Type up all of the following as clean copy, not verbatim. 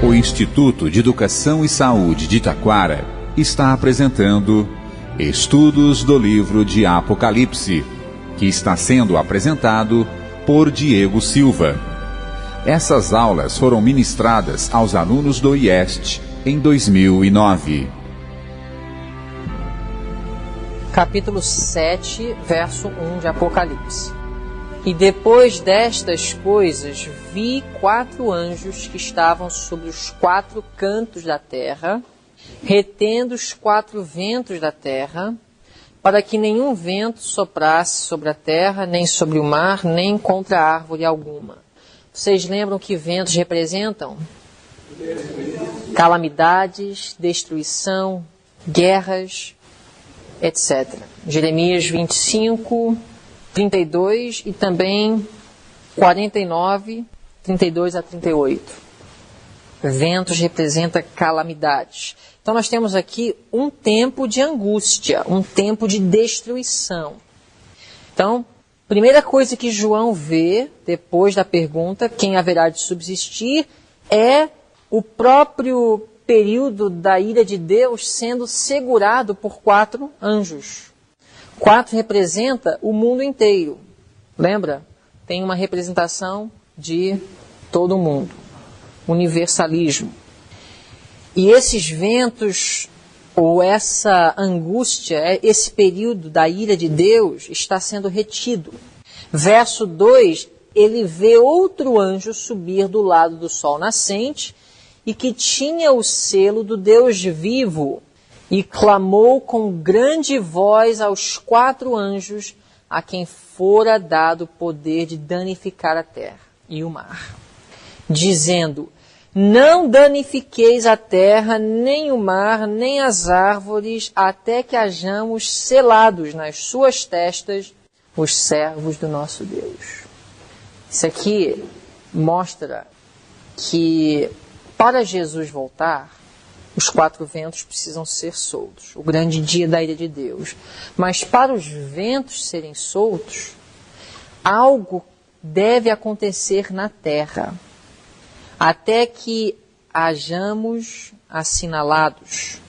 O Instituto de Educação e Saúde de Taquara está apresentando Estudos do Livro de Apocalipse, que está sendo apresentado por Diego Silva. Essas aulas foram ministradas aos alunos do IEST em 2009. Capítulo 7, verso 1 de Apocalipse. E depois destas coisas, vi 4 anjos que estavam sobre os 4 cantos da terra, retendo os 4 ventos da terra, para que nenhum vento soprasse sobre a terra, nem sobre o mar, nem contra árvore alguma. Vocês lembram que ventos representam? Calamidades, destruição, guerras, etc. Jeremias 25, 32 e também 49, 32 a 38. Ventos representa calamidades. Então nós temos aqui um tempo de angústia, um tempo de destruição. Então, primeira coisa que João vê, depois da pergunta, quem haverá de subsistir, é o próprio período da ira de Deus sendo segurado por 4 anjos. 4 representa o mundo inteiro. Lembra? Tem uma representação de todo o mundo. Universalismo. E esses ventos, ou essa angústia, esse período da ira de Deus está sendo retido. Verso 2, ele vê outro anjo subir do lado do sol nascente e que tinha o selo do Deus vivo. E clamou com grande voz aos 4 anjos a quem fora dado o poder de danificar a terra e o mar, dizendo: não danifiqueis a terra, nem o mar, nem as árvores, até que hajamos selados nas suas testas os servos do nosso Deus. Isso aqui mostra que para Jesus voltar, os 4 ventos precisam ser soltos. O grande dia da ira de Deus. Mas para os ventos serem soltos, algo deve acontecer na terra. Até que hajamos assinalados.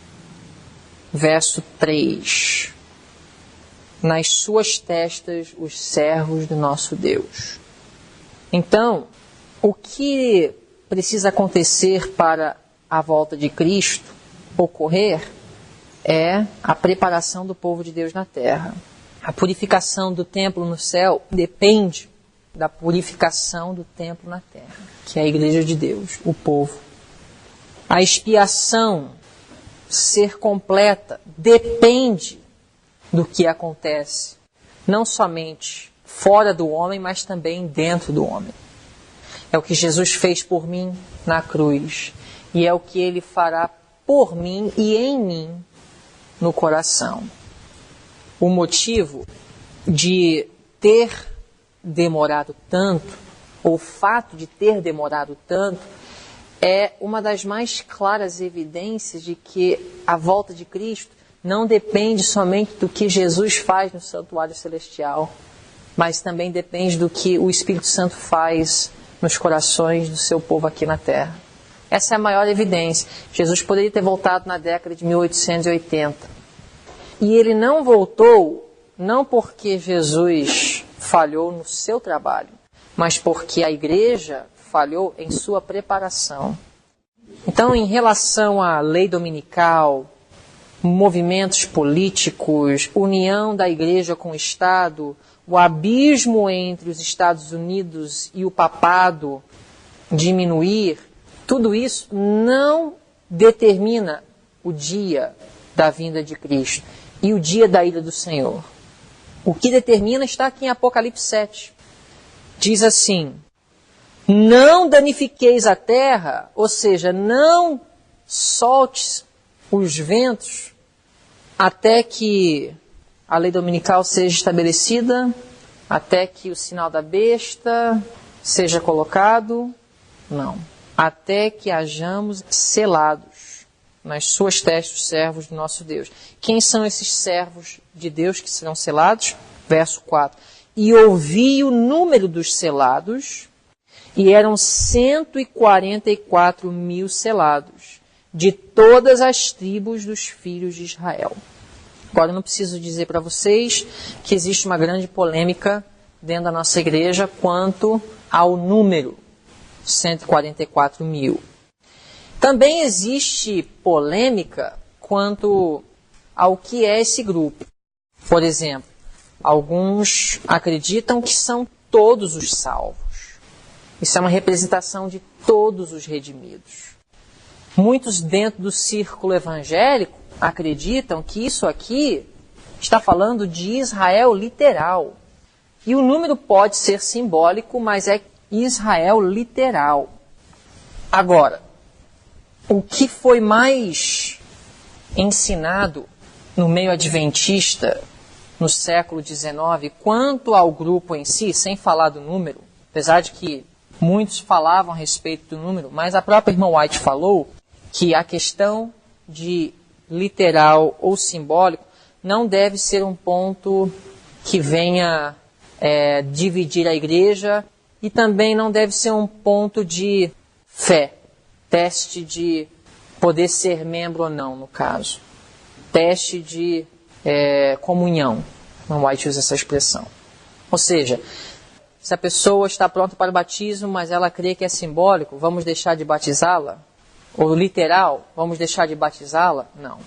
Verso 3. Nas suas testas os servos do nosso Deus. Então, o que precisa acontecer para a volta de Cristo ocorrer é a preparação do povo de Deus na terra. A purificação do templo no céu depende da purificação do templo na terra, que é a igreja de Deus, o povo. A expiação ser completa depende do que acontece, não somente fora do homem, mas também dentro do homem. É o que Jesus fez por mim na cruz. E é o que Ele fará por mim e em mim no coração. O motivo de ter demorado tanto, ou o fato de ter demorado tanto, é uma das mais claras evidências de que a volta de Cristo não depende somente do que Jesus faz no santuário celestial, mas também depende do que o Espírito Santo faz nos corações do seu povo aqui na terra. Essa é a maior evidência. Jesus poderia ter voltado na década de 1880. E ele não voltou, não porque Jesus falhou no seu trabalho, mas porque a igreja falhou em sua preparação. Então, em relação à lei dominical, movimentos políticos, união da igreja com o Estado, o abismo entre os Estados Unidos e o papado diminuir, tudo isso não determina o dia da vinda de Cristo e o dia da ira do Senhor. O que determina está aqui em Apocalipse 7. Diz assim: não danifiqueis a terra, ou seja, não soltes os ventos até que a lei dominical seja estabelecida, até que o sinal da besta seja colocado. Não. Até que hajamos selados nas suas testas os servos do nosso Deus. Quem são esses servos de Deus que serão selados? Verso 4. E ouvi o número dos selados, E eram 144 mil selados, de todas as tribos dos filhos de Israel. Agora, eu não preciso dizer para vocês que existe uma grande polêmica dentro da nossa igreja quanto ao número, 144 mil. Também existe polêmica quanto ao que é esse grupo. Por exemplo, alguns acreditam que são todos os salvos. Isso é uma representação de todos os redimidos. Muitos dentro do círculo evangélico acreditam que isso aqui está falando de Israel literal. E o número pode ser simbólico, mas é Israel literal. Agora, o que foi mais ensinado no meio adventista no século XIX, quanto ao grupo em si, sem falar do número, apesar de que muitos falavam a respeito do número, mas a própria irmã White falou que a questão de literal ou simbólico não deve ser um ponto que venha dividir a igreja e também não deve ser um ponto de fé, teste de poder ser membro ou não, no caso. Teste de comunhão. Irmã White usa essa expressão. Ou seja, se a pessoa está pronta para o batismo, mas ela crê que é simbólico, vamos deixar de batizá-la? Ou literal, vamos deixar de batizá-la? Não.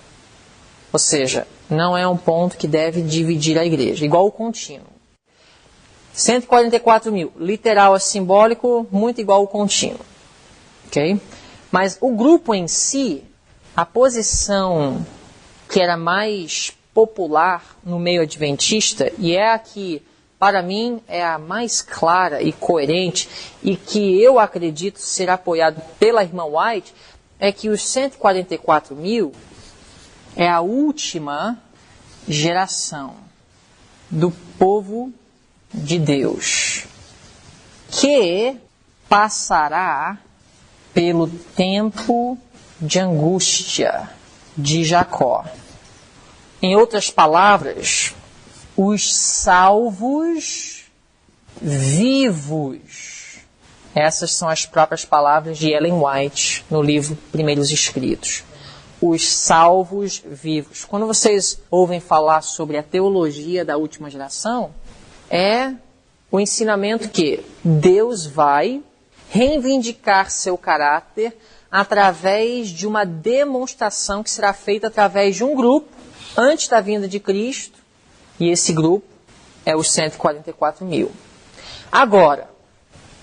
Ou seja, não é um ponto que deve dividir a igreja. Igual o contínuo. 144 mil. Literal é simbólico, muito igual o contínuo. Ok? Mas o grupo em si, a posição que era mais popular no meio adventista, e é a que, para mim, é a mais clara e coerente, e que eu acredito ser apoiado pela irmã White, é que os 144 mil é a última geração do povo de Deus, que passará pelo tempo de angústia de Jacó. Em outras palavras, os salvos vivos. Essas são as próprias palavras de Ellen White no livro Primeiros Escritos. Os salvos vivos. Quando vocês ouvem falar sobre a teologia da última geração, é o ensinamento que Deus vai reivindicar seu caráter através de uma demonstração que será feita através de um grupo antes da vinda de Cristo, e esse grupo é os 144 mil. Agora,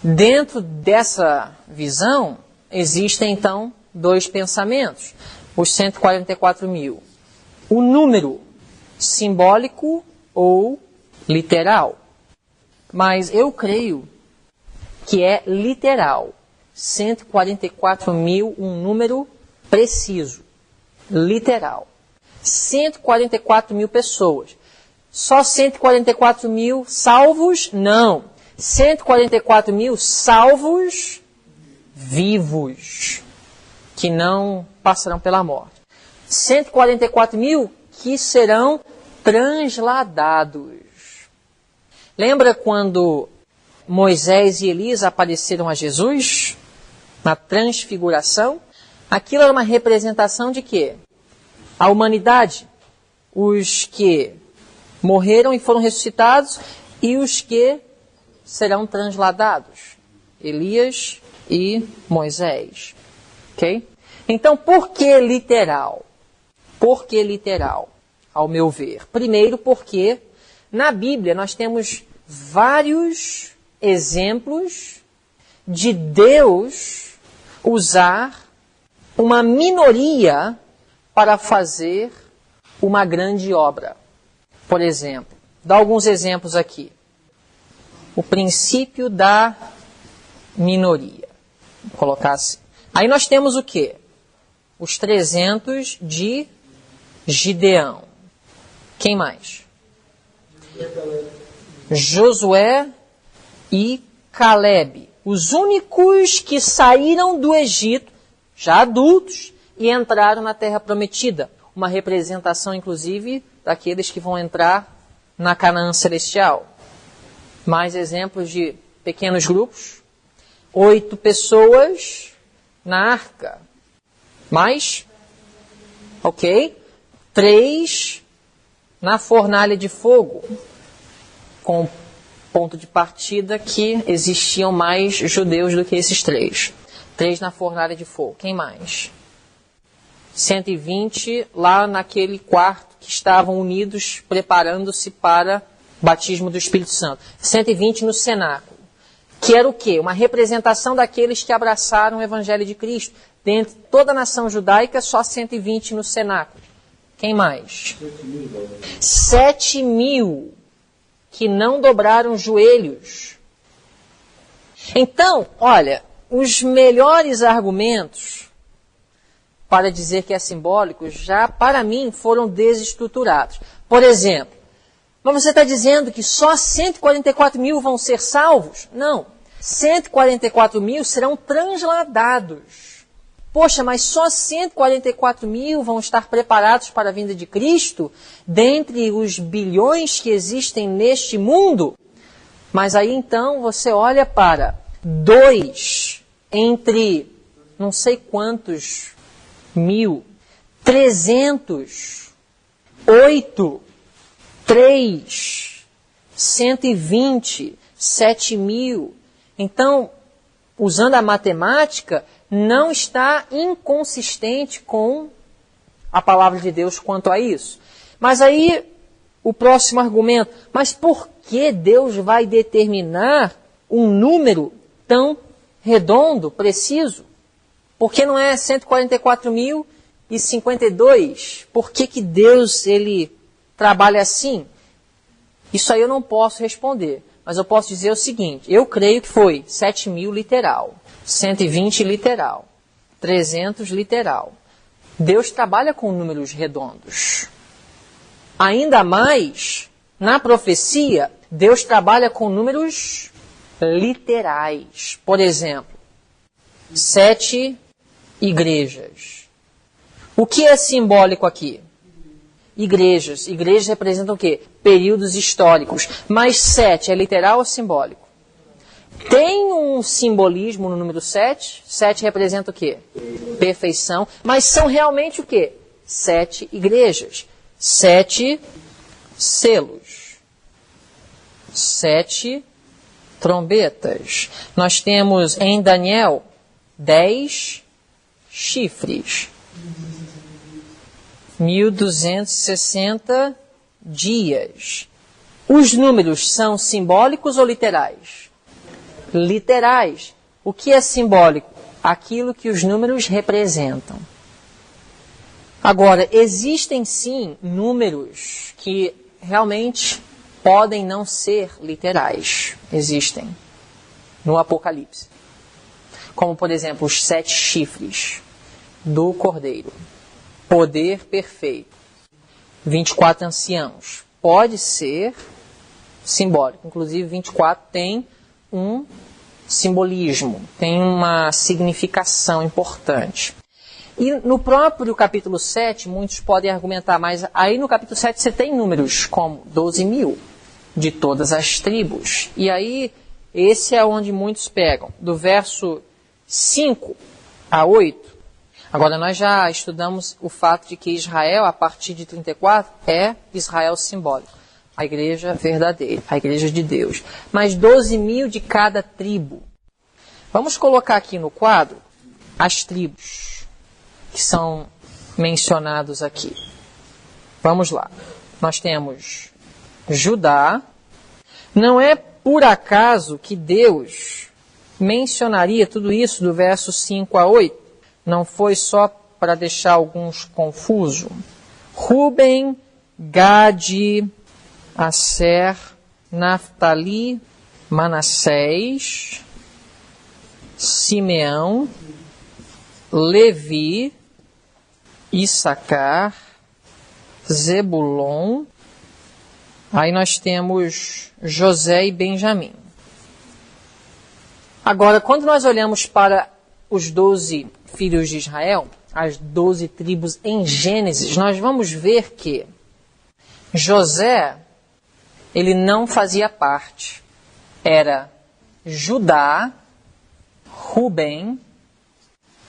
dentro dessa visão, existem então dois pensamentos. Os 144 mil. O número simbólico ou literal. Mas eu creio que é literal. 144 mil, um número preciso. Literal. 144 mil pessoas. Só 144 mil salvos? Não. 144 mil salvos vivos, que não passarão pela morte. 144 mil que serão transladados. Lembra quando Moisés e Elias apareceram a Jesus? Na transfiguração? Aquilo era uma representação de quê? A humanidade. Os que morreram e foram ressuscitados e os que serão transladados. Elias e Moisés. Ok? Então, por que literal? Por que literal, ao meu ver? Primeiro, porque na Bíblia nós temos vários exemplos de Deus usar uma minoria para fazer uma grande obra. Por exemplo, dá alguns exemplos aqui. O princípio da minoria. Vou colocar assim. Aí nós temos o quê? Os 300 de Gideão. Quem mais? Josué e Calebe. Os únicos que saíram do Egito, já adultos, e entraram na Terra Prometida. Uma representação, inclusive, daqueles que vão entrar na Canaã Celestial. Mais exemplos de pequenos grupos. 8 pessoas na arca. Mais, ok, 3 na fornalha de fogo, com ponto de partida que existiam mais judeus do que esses 3. 3 na fornalha de fogo. Quem mais? 120 lá naquele quarto que estavam unidos, preparando-se para o batismo do Espírito Santo. 120 no cenáculo. Que era o quê? Uma representação daqueles que abraçaram o Evangelho de Cristo. Dentre toda a nação judaica, só 120 no cenáculo. Quem mais? 7.000 que não dobraram os joelhos. Então, olha, os melhores argumentos para dizer que é simbólico já, para mim, foram desestruturados. Por exemplo, mas você está dizendo que só 144.000 vão ser salvos? Não. 144.000 serão transladados. Poxa, mas só 144.000 vão estar preparados para a vinda de Cristo, dentre os bilhões que existem neste mundo? Mas aí então você olha para 2 entre não sei quantos mil, 300, 8, 3, 120, 7.000. Então, usando a matemática, não está inconsistente com a palavra de Deus quanto a isso. Mas aí, o próximo argumento, mas por que Deus vai determinar um número tão redondo, preciso? Por que não é 144.052? Por que Deus ele trabalha assim? Isso aí eu não posso responder. Mas eu posso dizer o seguinte, eu creio que foi 7.000 literal, 120 literal, 300 literal. Deus trabalha com números redondos. Ainda mais, na profecia, Deus trabalha com números literais. Por exemplo, 7 igrejas. O que é simbólico aqui? Igrejas. Igrejas representam o quê? Períodos históricos. Mas 7 é literal ou simbólico? Tem um simbolismo no número 7. 7 representa o quê? Perfeição. Mas são realmente o quê? 7 igrejas. 7 selos. 7 trombetas. Nós temos em Daniel 10 chifres. 1.260 dias. Os números são simbólicos ou literais? Literais. O que é simbólico? Aquilo que os números representam. Agora, existem sim números que realmente podem não ser literais. Existem no Apocalipse. Como, por exemplo, os 7 chifres do Cordeiro. Poder perfeito. 24 anciãos. Pode ser simbólico. Inclusive, 24 tem um simbolismo, tem uma significação importante. E no próprio capítulo 7, muitos podem argumentar, mas aí no capítulo 7 você tem números como 12.000 de todas as tribos. E aí, esse é onde muitos pegam. Do verso 5 a 8, agora, nós já estudamos o fato de que Israel, a partir de 34, é Israel simbólico. A igreja verdadeira, a igreja de Deus. Mas 12.000 de cada tribo. Vamos colocar aqui no quadro as tribos que são mencionados aqui. Vamos lá. Nós temos Judá. Não é por acaso que Deus mencionaria tudo isso do verso 5 a 8? Não foi só para deixar alguns confusos. Ruben, Gade, Aser, Naftali, Manassés, Simeão, Levi, Issacar, Zebulon. Aí nós temos José e Benjamim. Agora, quando nós olhamos para os 12 filhos de Israel, as 12 tribos em Gênesis, nós vamos ver que José, ele não fazia parte. Era Judá, Ruben.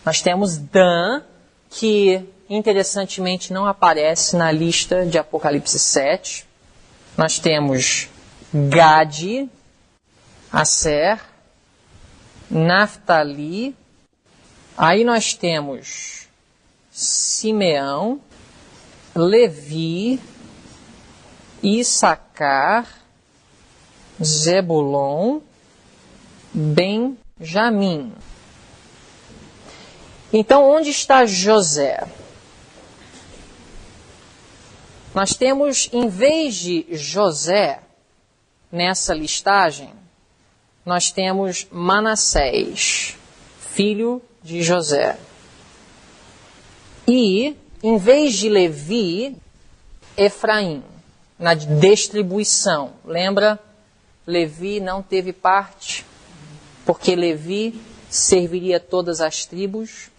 Nós temos Dan, que interessantemente não aparece na lista de Apocalipse 7. Nós temos Gade, Aser, Naftali. Aí nós temos Simeão, Levi, Issacar, Zebulon, Benjamim. Então, onde está José? Nós temos, em vez de José, nessa listagem, nós temos Manassés, filho de José. E, em vez de Levi, Efraim, na distribuição. Lembra? Levi não teve parte, porque Levi serviria todas as tribos.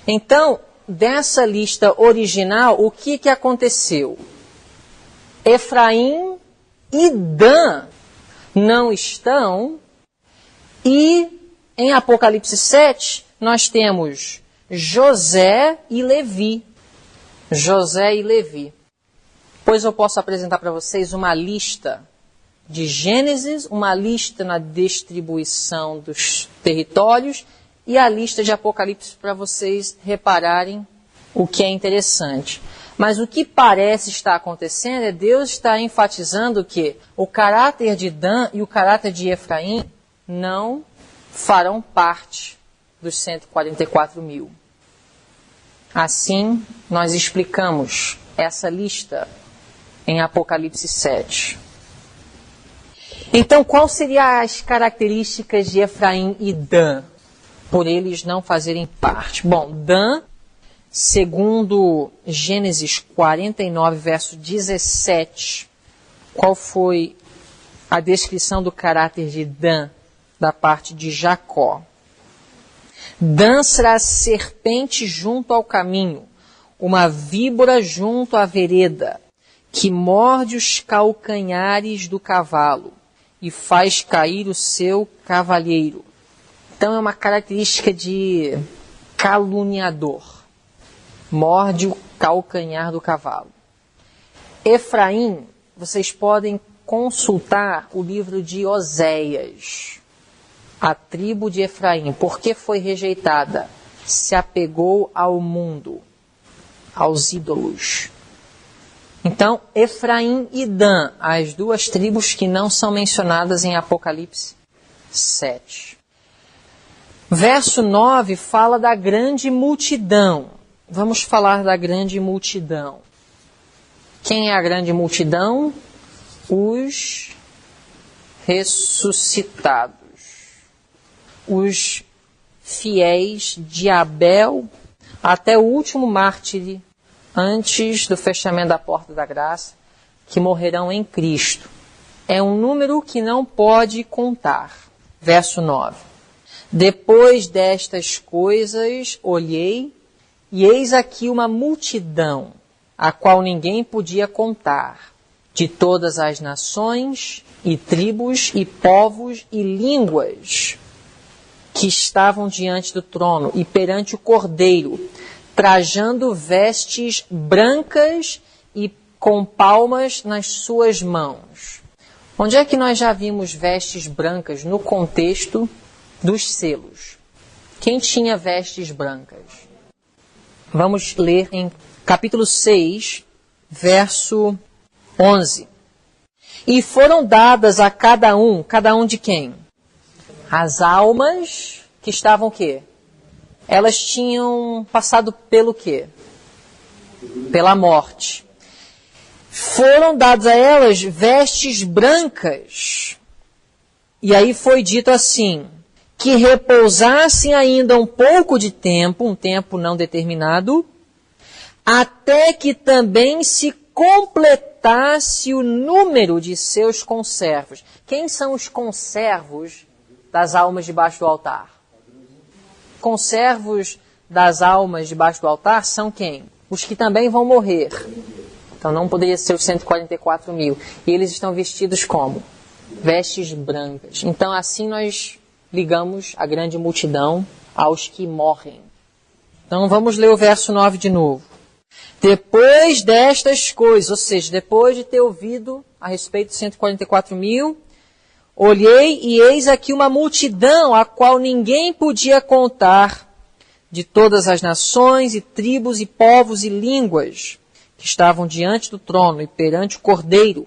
Então, dessa lista original, o que aconteceu? Efraim e Dan não estão, e em Apocalipse 7, nós temos José e Levi. José e Levi. Pois eu posso apresentar para vocês uma lista de Gênesis, uma lista na distribuição dos territórios e a lista de Apocalipse para vocês repararem o que é interessante. Mas o que parece estar acontecendo é Deus está enfatizando que o caráter de Dan e o caráter de Efraim não farão parte dos 144 mil. Assim, nós explicamos essa lista em Apocalipse 7. Então, quais seriam as características de Efraim e Dan, por eles não fazerem parte? Bom, Dan, segundo Gênesis 49, verso 17, qual foi a descrição do caráter de Dan da parte de Jacó? Dan será serpente junto ao caminho, uma víbora junto à vereda, que morde os calcanhares do cavalo e faz cair o seu cavalheiro. Então é uma característica de caluniador. Morde o calcanhar do cavalo. Efraim, vocês podem consultar o livro de Oséias. A tribo de Efraim, por que foi rejeitada? Se apegou ao mundo, aos ídolos. Então, Efraim e Dan, as duas tribos que não são mencionadas em Apocalipse 7. Verso 9 fala da grande multidão. Vamos falar da grande multidão. Quem é a grande multidão? Os ressuscitados. Os fiéis de Abel até o último mártir antes do fechamento da porta da graça, que morrerão em Cristo. É um número que não pode contar. Verso 9. Depois destas coisas olhei, e eis aqui uma multidão, a qual ninguém podia contar, de todas as nações, e tribos, e povos, e línguas, que estavam diante do trono e perante o Cordeiro, trajando vestes brancas e com palmas nas suas mãos. Onde é que nós já vimos vestes brancas no contexto dos selos? Quem tinha vestes brancas? Vamos ler em capítulo 6, verso 11. E foram dadas a cada um de quem? As almas que estavam o quê? Elas tinham passado pelo quê? Pela morte. Foram dadas a elas vestes brancas. E aí foi dito assim, que repousassem ainda um pouco de tempo, um tempo não determinado, até que também se completasse o número de seus conservos. Quem são os conservos das almas debaixo do altar? Conservos das almas debaixo do altar são quem? Os que também vão morrer. Então não poderia ser os 144 mil. E eles estão vestidos como? Vestes brancas. Então assim nós ligamos a grande multidão aos que morrem. Então vamos ler o verso 9 de novo. Depois destas coisas, ou seja, depois de ter ouvido a respeito de 144.000, olhei e eis aqui uma multidão a qual ninguém podia contar, de todas as nações e tribos e povos e línguas, que estavam diante do trono e perante o Cordeiro,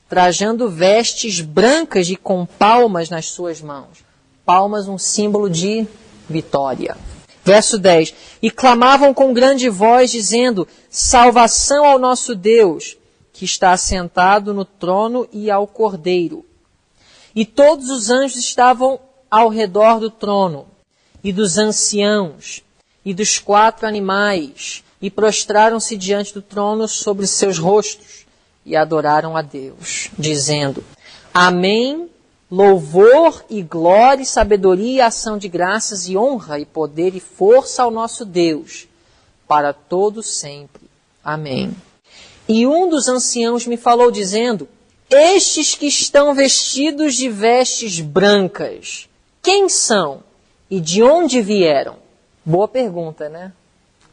trajando vestes brancas e com palmas nas suas mãos. Palmas, um símbolo de vitória. Verso 10. E clamavam com grande voz, dizendo: salvação ao nosso Deus, que está assentado no trono e ao Cordeiro. E todos os anjos estavam ao redor do trono, e dos anciãos, e dos 4 animais, e prostraram-se diante do trono sobre seus rostos, e adoraram a Deus, dizendo: Amém, louvor e glória e sabedoria e ação de graças e honra e poder e força ao nosso Deus, para todo sempre. Amém. E um dos anciãos me falou dizendo: estes que estão vestidos de vestes brancas, quem são e de onde vieram? Boa pergunta, né?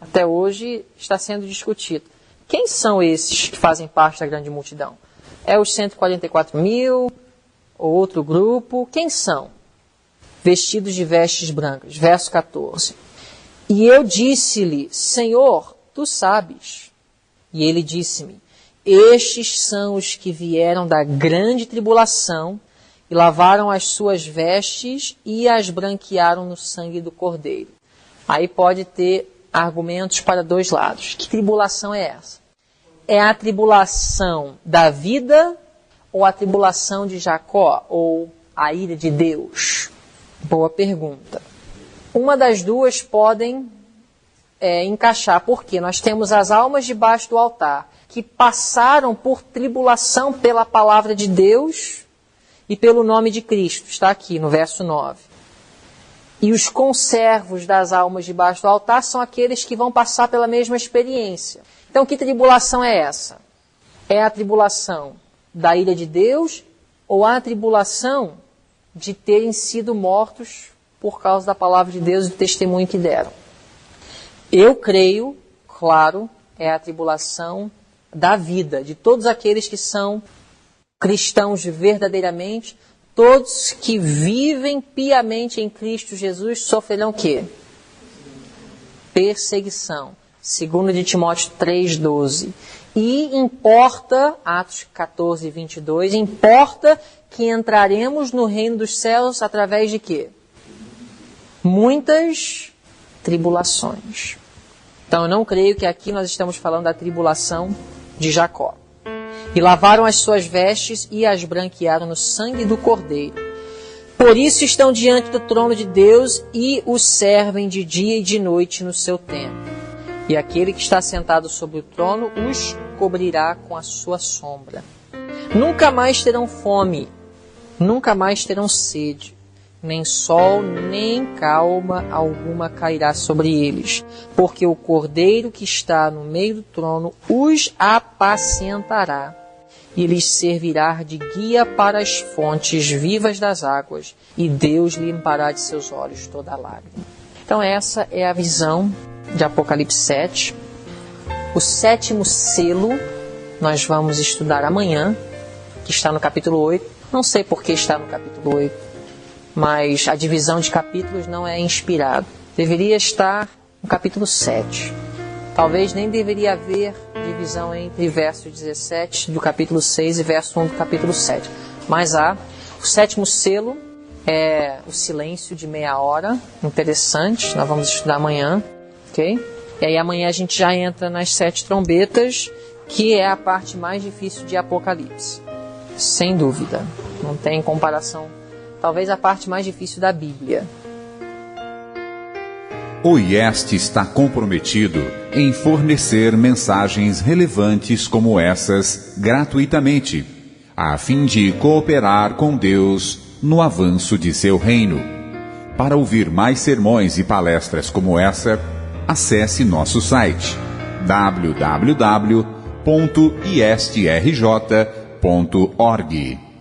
Até hoje está sendo discutido. Quem são esses que fazem parte da grande multidão? É os 144.000 ou outro grupo? Quem são? Vestidos de vestes brancas. Verso 14. E eu disse-lhe: Senhor, tu sabes. E ele disse-me: estes são os que vieram da grande tribulação e lavaram as suas vestes e as branquearam no sangue do Cordeiro. Aí pode ter argumentos para 2 lados. Que tribulação é essa? É a tribulação da vida ou a tribulação de Jacó ou a ira de Deus? Boa pergunta. Uma das duas podem encaixar, porque nós temos as almas debaixo do altar que passaram por tribulação pela palavra de Deus e pelo nome de Cristo. Está aqui no verso 9. E os conservos das almas debaixo do altar são aqueles que vão passar pela mesma experiência. Então, que tribulação é essa? É a tribulação da ira de Deus ou a tribulação de terem sido mortos por causa da palavra de Deus e do testemunho que deram? Eu creio, claro, é a tribulação da vida, de todos aqueles que são cristãos verdadeiramente, todos que vivem piamente em Cristo Jesus sofrerão o quê? Perseguição. 2 de Timóteo 3,12. E importa, Atos 14, 22, importa que entraremos no reino dos céus através de quê? Muitas tribulações. Então eu não creio que aqui nós estamos falando da tribulação de Jacó. E lavaram as suas vestes e as branquearam no sangue do Cordeiro. Por isso estão diante do trono de Deus e o servem de dia e de noite no seu templo. E aquele que está sentado sobre o trono os cobrirá com a sua sombra. Nunca mais terão fome, nunca mais terão sede, nem sol, nem calma alguma cairá sobre eles, porque o Cordeiro que está no meio do trono os apacentará e lhes servirá de guia para as fontes vivas das águas, e Deus limpará de seus olhos toda lágrima. Então essa é a visão de Apocalipse 7. O 7º selo nós vamos estudar amanhã, que está no capítulo 8. Não sei por que está no capítulo 8, mas a divisão de capítulos não é inspirada. Deveria estar no capítulo 7. Talvez nem deveria haver divisão entre verso 17 do capítulo 6 e verso 1 do capítulo 7. Mas há. O 7º selo é o silêncio de meia hora. Interessante, nós vamos estudar amanhã. Ok? E aí amanhã a gente já entra nas 7 trombetas, que é a parte mais difícil de Apocalipse. Sem dúvida. Não tem comparação. Talvez a parte mais difícil da Bíblia. O IEST está comprometido em fornecer mensagens relevantes como essas gratuitamente, a fim de cooperar com Deus no avanço de seu reino. Para ouvir mais sermões e palestras como essa, acesse nosso site www.iestrj.org.